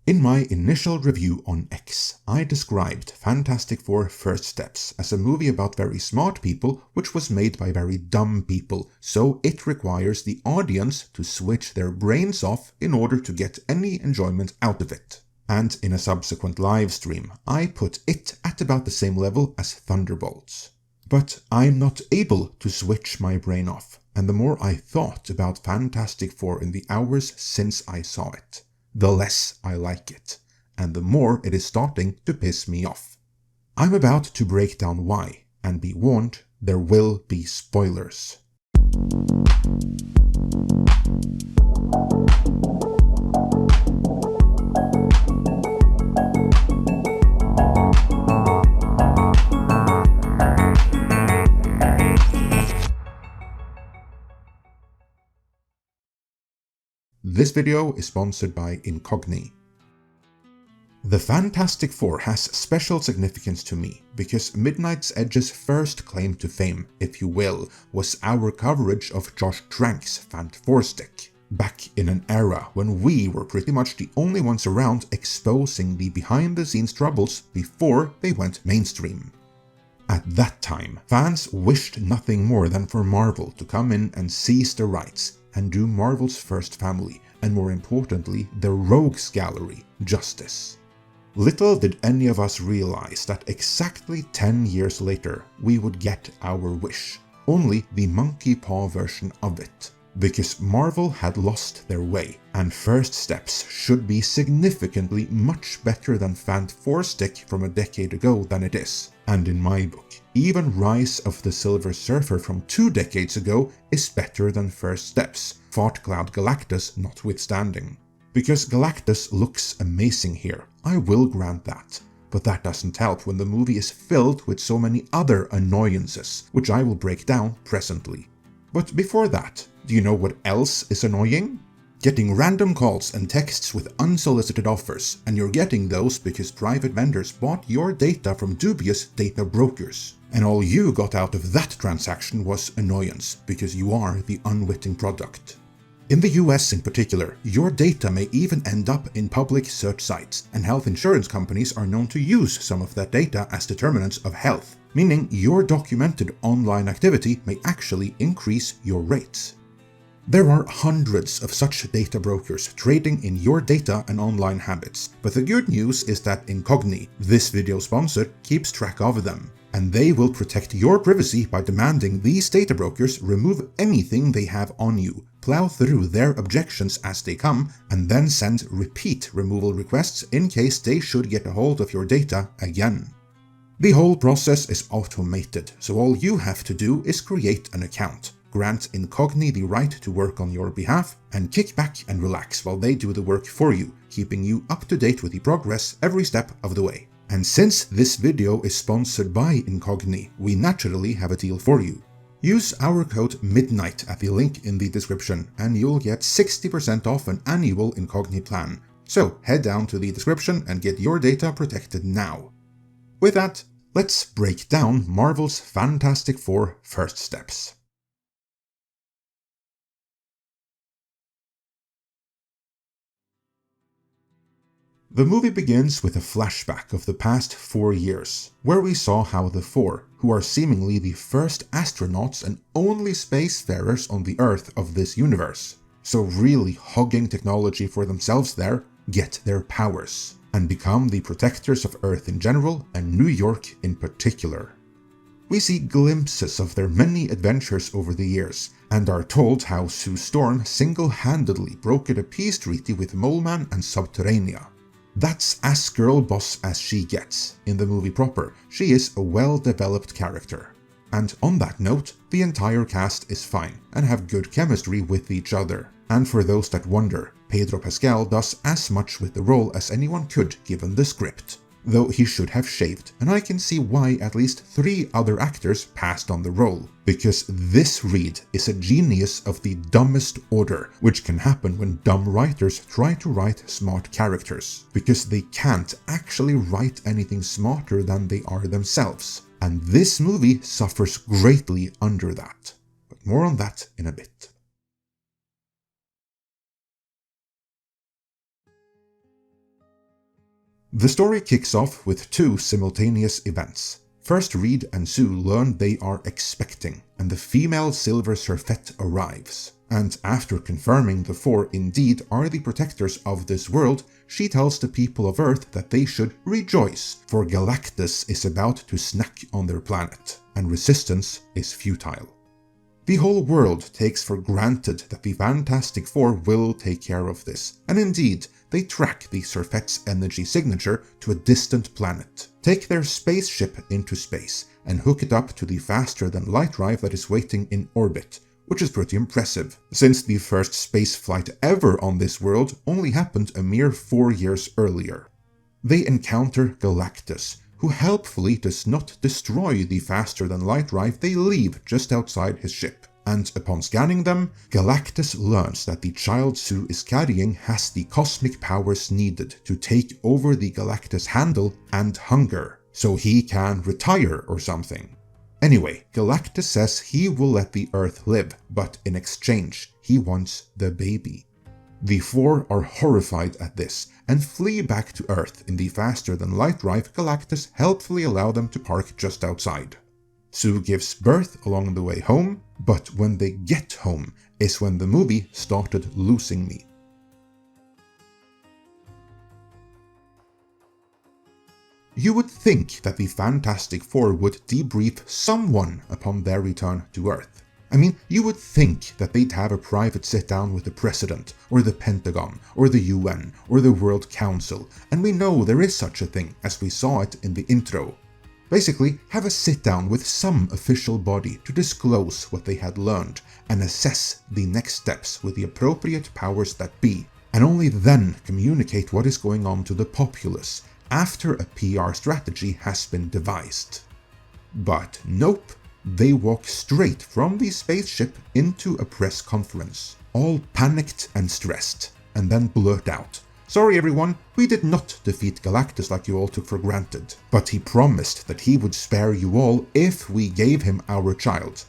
In my initial review on X, I described Fantastic Four First Steps as a movie about very smart people which was made by very dumb people, so it requires the audience to switch their brains off in order to get any enjoyment out of it. And in a subsequent live stream, I put it at about the same level as Thunderbolts. But I'm not able to switch my brain off, and the more I thought about Fantastic Four in the hours since I saw it, the less I like it, and the more it is starting to piss me off. I'm about to break down why, and be warned, there will be spoilers. This video is sponsored by Incogni. The Fantastic Four has special significance to me because Midnight's Edge's first claim to fame, if you will, was our coverage of Josh Trank's Fant 4 stick, back in an era when we were pretty much the only ones around exposing the behind-the-scenes troubles before they went mainstream. At that time, fans wished nothing more than for Marvel to come in and seize the rights and do Marvel's first family, and more importantly, the Rogues Gallery, justice. Little did any of us realize that exactly 10 years later, we would get our wish, only the monkey paw version of it. Because Marvel had lost their way, and First Steps should be significantly much better than Fant 4 stick from a decade ago than it is. And in my book, even Rise of the Silver Surfer from 2 decades ago is better than First Steps, Fart Cloud Galactus notwithstanding. Because Galactus looks amazing here, I will grant that. But that doesn't help when the movie is filled with so many other annoyances, which I will break down presently. But before that, do you know what else is annoying? Getting random calls and texts with unsolicited offers, and you're getting those because private vendors bought your data from dubious data brokers. And all you got out of that transaction was annoyance, because you are the unwitting product. In the US in particular, your data may even end up in public search sites, and health insurance companies are known to use some of that data as determinants of health, meaning your documented online activity may actually increase your rates. There are hundreds of such data brokers trading in your data and online habits, but the good news is that Incogni, this video sponsor, keeps track of them, and they will protect your privacy by demanding these data brokers remove anything they have on you, plow through their objections as they come, and then send repeat removal requests in case they should get a hold of your data again. The whole process is automated, so all you have to do is create an account, grant Incogni the right to work on your behalf, and kick back and relax while they do the work for you, keeping you up to date with the progress every step of the way. And since this video is sponsored by Incogni, we naturally have a deal for you. Use our code MIDNIGHT at the link in the description, and you'll get 60% off an annual Incogni plan. So head down to the description and get your data protected now. With that, let's break down Marvel's Fantastic Four First Steps. The movie begins with a flashback of the past 4 years, where we saw how the Four, who are seemingly the first astronauts and only spacefarers on the Earth of this universe, so really hogging technology for themselves there, get their powers, and become the protectors of Earth in general and New York in particular. We see glimpses of their many adventures over the years, and are told how Sue Storm single-handedly brokered a peace treaty with Mole Man and Subterranea. That's as girl boss as she gets. In the movie proper, she is a well-developed character. And on that note, the entire cast is fine and have good chemistry with each other. And for those that wonder, Pedro Pascal does as much with the role as anyone could given the script. Though he should have shaved, and I can see why at least 3 other actors passed on the role. Because this read is a genius of the dumbest order, which can happen when dumb writers try to write smart characters. Because they can't actually write anything smarter than they are themselves. And this movie suffers greatly under that. But more on that in a bit. The story kicks off with two simultaneous events. First, Reed and Sue learn they are expecting, and the female Silver Surfette arrives. And after confirming the four indeed are the protectors of this world, she tells the people of Earth that they should rejoice, for Galactus is about to snack on their planet, and resistance is futile. The whole world takes for granted that the Fantastic Four will take care of this, and indeed, they track the Surfette's energy signature to a distant planet, take their spaceship into space, and hook it up to the faster-than-light drive that is waiting in orbit, which is pretty impressive, since the first spaceflight ever on this world only happened a mere 4 years earlier. They encounter Galactus, who helpfully does not destroy the faster-than-light drive they leave just outside his ship. And upon scanning them, Galactus learns that the child Sue is carrying has the cosmic powers needed to take over the Galactus handle and hunger, so he can retire or something. Anyway, Galactus says he will let the Earth live, but in exchange, he wants the baby. The four are horrified at this and flee back to Earth in the faster-than-light drive Galactus helpfully allowed them to park just outside. Sue gives birth along the way home, but when they get home is when the movie started losing me. You would think that the Fantastic Four would debrief someone upon their return to Earth. I mean, you would think that they'd have a private sit-down with the President, or the Pentagon, or the UN, or the World Council, and we know there is such a thing, as we saw it in the intro. Basically, have a sit-down with some official body to disclose what they had learned, and assess the next steps with the appropriate powers that be, and only then communicate what is going on to the populace, after a PR strategy has been devised. But nope. They walk straight from the spaceship into a press conference, all panicked and stressed, and then blurt out, "Sorry everyone, we did not defeat Galactus like you all took for granted, but he promised that he would spare you all if we gave him our child.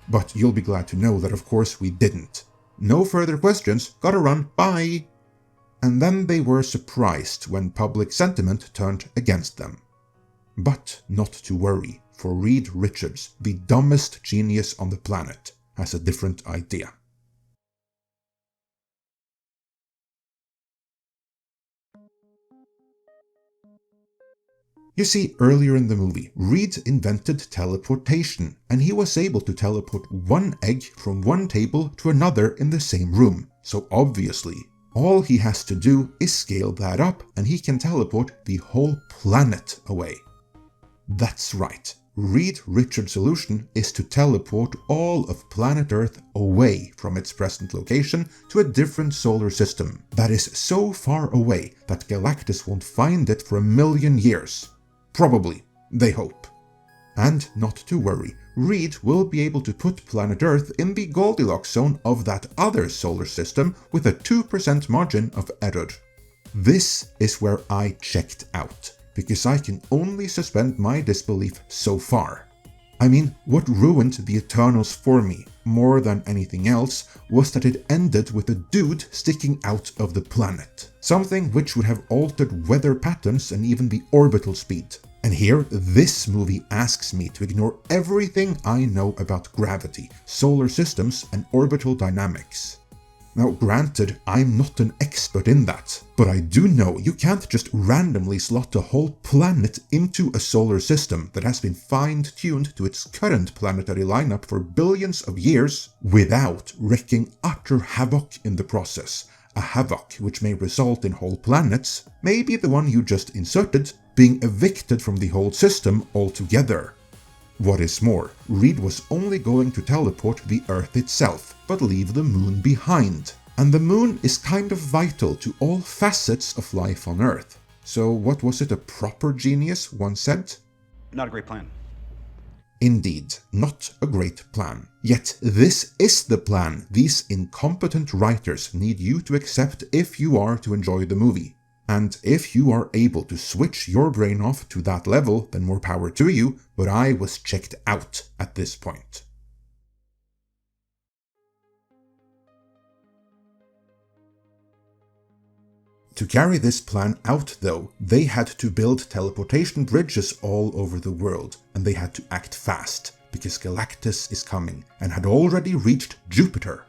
But you'll be glad to know that of course we didn't. No further questions, gotta run, bye." And then they were surprised when public sentiment turned against them. But not to worry. For Reed Richards, the dumbest genius on the planet, has a different idea. You see, earlier in the movie, Reed invented teleportation, and he was able to teleport one egg from one table to another in the same room. So obviously, all he has to do is scale that up, and he can teleport the whole planet away. That's right. Reed Richards' solution is to teleport all of planet Earth away from its present location to a different solar system that is so far away that Galactus won't find it for 1,000,000 years. Probably, they hope. And not to worry, Reed will be able to put planet Earth in the Goldilocks zone of that other solar system with a 2% margin of error. This is where I checked out, because I can only suspend my disbelief so far. I mean, what ruined the Eternals for me, more than anything else, was that it ended with a dude sticking out of the planet. Something which would have altered weather patterns and even the orbital speed. And here, this movie asks me to ignore everything I know about gravity, solar systems, and orbital dynamics. Now, granted, I'm not an expert in that, but I do know you can't just randomly slot a whole planet into a solar system that has been fine-tuned to its current planetary lineup for billions of years without wreaking utter havoc in the process. A havoc which may result in whole planets, maybe the one you just inserted, being evicted from the whole system altogether. What is more, Reed was only going to teleport the Earth itself, but leave the Moon behind. And the Moon is kind of vital to all facets of life on Earth. So what was it a proper genius once said? Not a great plan. Indeed, not a great plan. Yet this is the plan these incompetent writers need you to accept if you are to enjoy the movie. And if you are able to switch your brain off to that level, then more power to you, but I was checked out at this point. To carry this plan out though, they had to build teleportation bridges all over the world, and they had to act fast, because Galactus is coming, and had already reached Jupiter.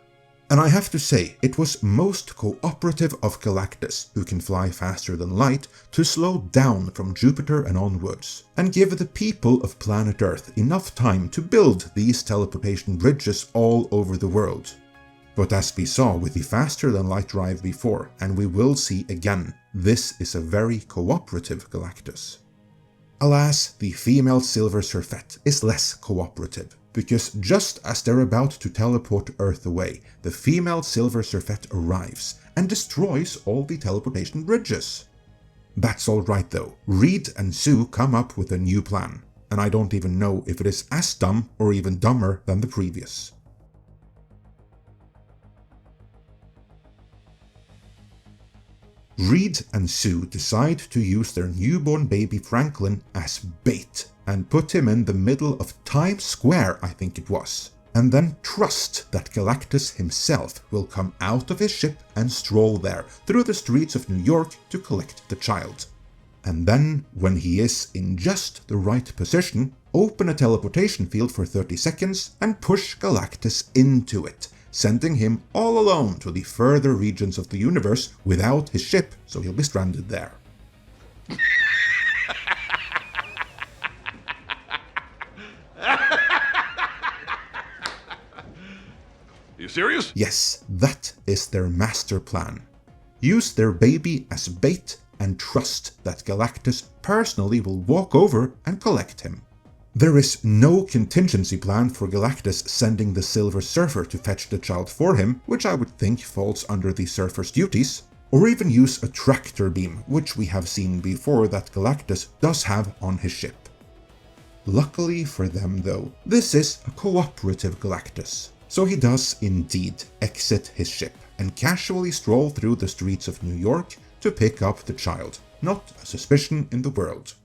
And I have to say, it was most cooperative of Galactus, who can fly faster than light, to slow down from Jupiter and onwards, and give the people of planet Earth enough time to build these teleportation bridges all over the world. But as we saw with the faster than light drive before, and we will see again, this is a very cooperative Galactus. Alas, the female Silver Surfette is less cooperative, because just as they're about to teleport Earth away, the female Silver Surfette arrives and destroys all the teleportation bridges. That's alright though, Reed and Sue come up with a new plan, and I don't even know if it is as dumb or even dumber than the previous. Reed and Sue decide to use their newborn baby Franklin as bait and put him in the middle of Times Square, I think it was, and then trust that Galactus himself will come out of his ship and stroll there through the streets of New York to collect the child. And then, when he is in just the right position, open a teleportation field for 30 seconds and push Galactus into it, sending him all alone to the further regions of the universe without his ship, so he'll be stranded there. You serious? Yes, that is their master plan. Use their baby as bait and trust that Galactus personally will walk over and collect him. There is no contingency plan for Galactus sending the Silver Surfer to fetch the child for him, which I would think falls under the Surfer's duties, or even use a tractor beam, which we have seen before that Galactus does have on his ship. Luckily for them though, this is a cooperative Galactus, so he does indeed exit his ship and casually stroll through the streets of New York to pick up the child, not a suspicion in the world.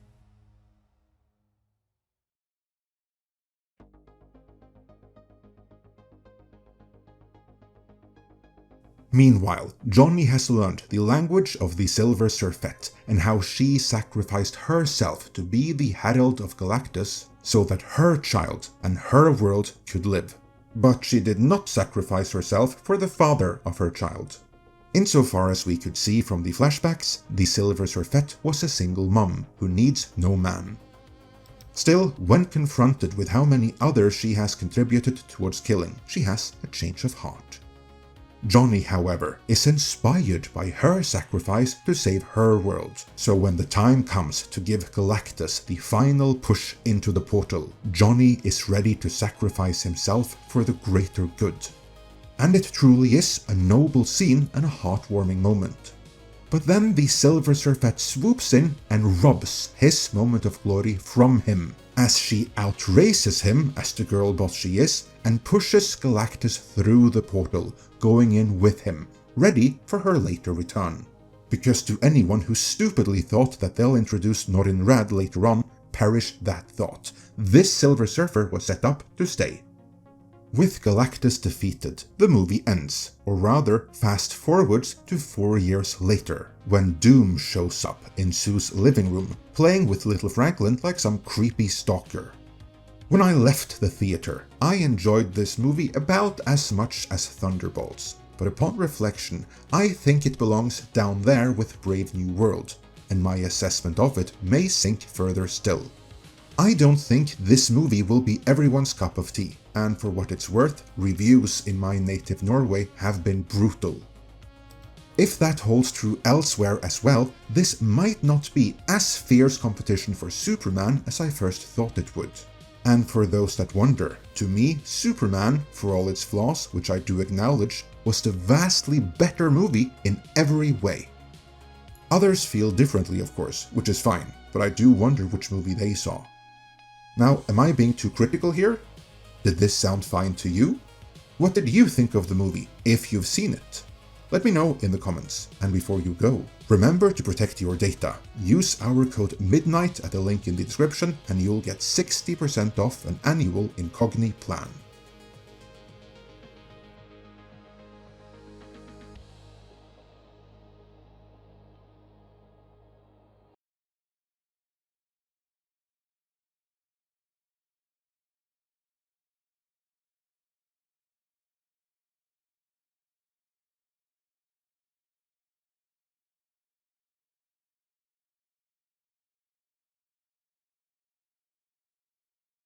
Meanwhile, Johnny has learned the language of the Silver Surfette and how she sacrificed herself to be the herald of Galactus so that her child and her world could live. But she did not sacrifice herself for the father of her child. Insofar as we could see from the flashbacks, the Silver Surfette was a single mom who needs no man. Still, when confronted with how many others she has contributed towards killing, she has a change of heart. Johnny, however, is inspired by her sacrifice to save her world, so when the time comes to give Galactus the final push into the portal, Johnny is ready to sacrifice himself for the greater good. And it truly is a noble scene and a heartwarming moment. But then the Silver Surfette swoops in and robs his moment of glory from him, as she outraces him as the girl boss she is and pushes Galactus through the portal, going in with him, ready for her later return. Because to anyone who stupidly thought that they'll introduce Norrin Radd later on, perish that thought. This Silver Surfer was set up to stay. With Galactus defeated, the movie ends, or rather fast forwards to 4 years later, when Doom shows up in Sue's living room, playing with little Franklin like some creepy stalker. When I left the theater, I enjoyed this movie about as much as Thunderbolts, but upon reflection, I think it belongs down there with Brave New World, and my assessment of it may sink further still. I don't think this movie will be everyone's cup of tea, and for what it's worth, reviews in my native Norway have been brutal. If that holds true elsewhere as well, this might not be as fierce competition for Superman as I first thought it would. And for those that wonder, to me, Superman, for all its flaws, which I do acknowledge, was the vastly better movie in every way. Others feel differently, of course, which is fine, but I do wonder which movie they saw. Now, am I being too critical here? Did this sound fine to you? What did you think of the movie, if you've seen it? Let me know in the comments, and before you go, remember to protect your data. Use our code MIDNIGHT at the link in the description and you'll get 60% off an annual Incogni plan.